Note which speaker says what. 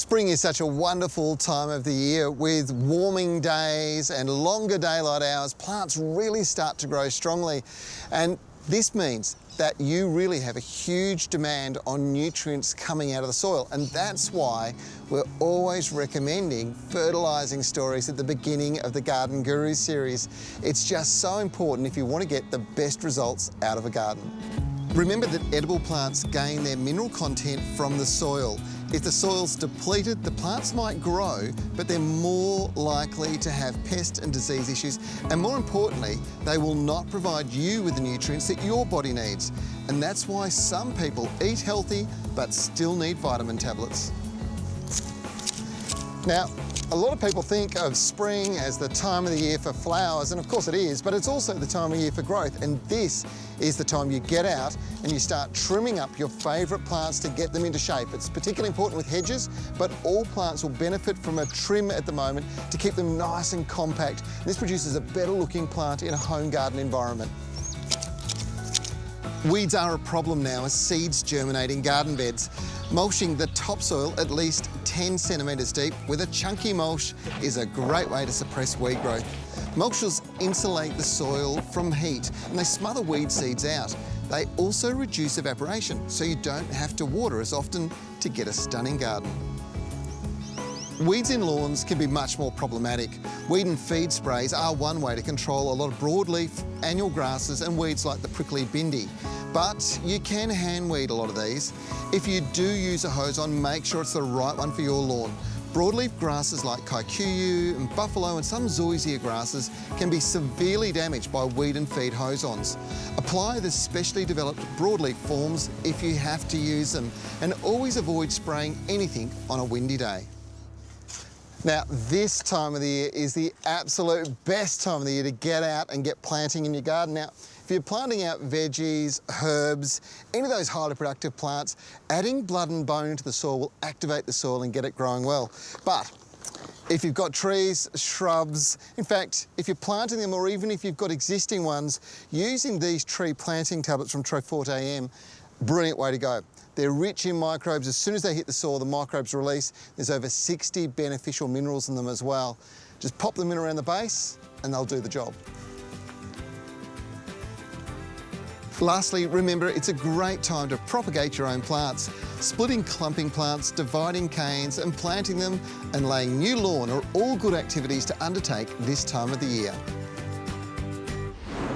Speaker 1: Spring is such a wonderful time of the year with warming days and longer daylight hours. Plants really start to grow strongly, and this means that you really have a huge demand on nutrients coming out of the soil, and that's why we're always recommending fertilising stories at the beginning of the Garden Gurus series. It's just so important if you want to get the best results out of a garden. Remember that edible plants gain their mineral content from the soil. If the soil's depleted, the plants might grow, but they're more likely to have pest and disease issues. And more importantly, they will not provide you with the nutrients that your body needs. And that's why some people eat healthy, but still need vitamin tablets. Now, a lot of people think of spring as the time of the year for flowers, and of course it is, but it's also the time of year for growth. And this is the time you get out and you start trimming up your favourite plants to get them into shape. It's particularly important with hedges, but all plants will benefit from a trim at the moment to keep them nice and compact. This produces a better looking plant in a home garden environment. Weeds are a problem now as seeds germinate in garden beds. Mulching the topsoil at least 10 centimetres deep with a chunky mulch is a great way to suppress weed growth. Mulches insulate the soil from heat and they smother weed seeds out. They also reduce evaporation, so you don't have to water as often to get a stunning garden. Weeds in lawns can be much more problematic. Weed and feed sprays are one way to control a lot of broadleaf, annual grasses and weeds like the prickly bindi. But you can hand weed a lot of these. If you do use a hose on, make sure it's the right one for your lawn. Broadleaf grasses like kikuyu and buffalo and some zoysia grasses can be severely damaged by weed and feed hose-ons. Apply the specially developed broadleaf forms if you have to use them, and always avoid spraying anything on a windy day. Now, this time of the year is the absolute best time of the year to get out and get planting in your garden. Now, if you're planting out veggies, herbs, any of those highly productive plants, adding blood and bone into the soil will activate the soil and get it growing well. But if you've got trees, shrubs, in fact, if you're planting them or even if you've got existing ones, using these tree planting tablets from Trev brilliant way to go. They're rich in microbes. As soon as they hit the soil, the microbes release. There's over 60 beneficial minerals in them as well. Just pop them in around the base and they'll do the job. Lastly, remember, it's a great time to propagate your own plants. Splitting clumping plants, dividing canes and planting them and laying new lawn are all good activities to undertake this time of the year.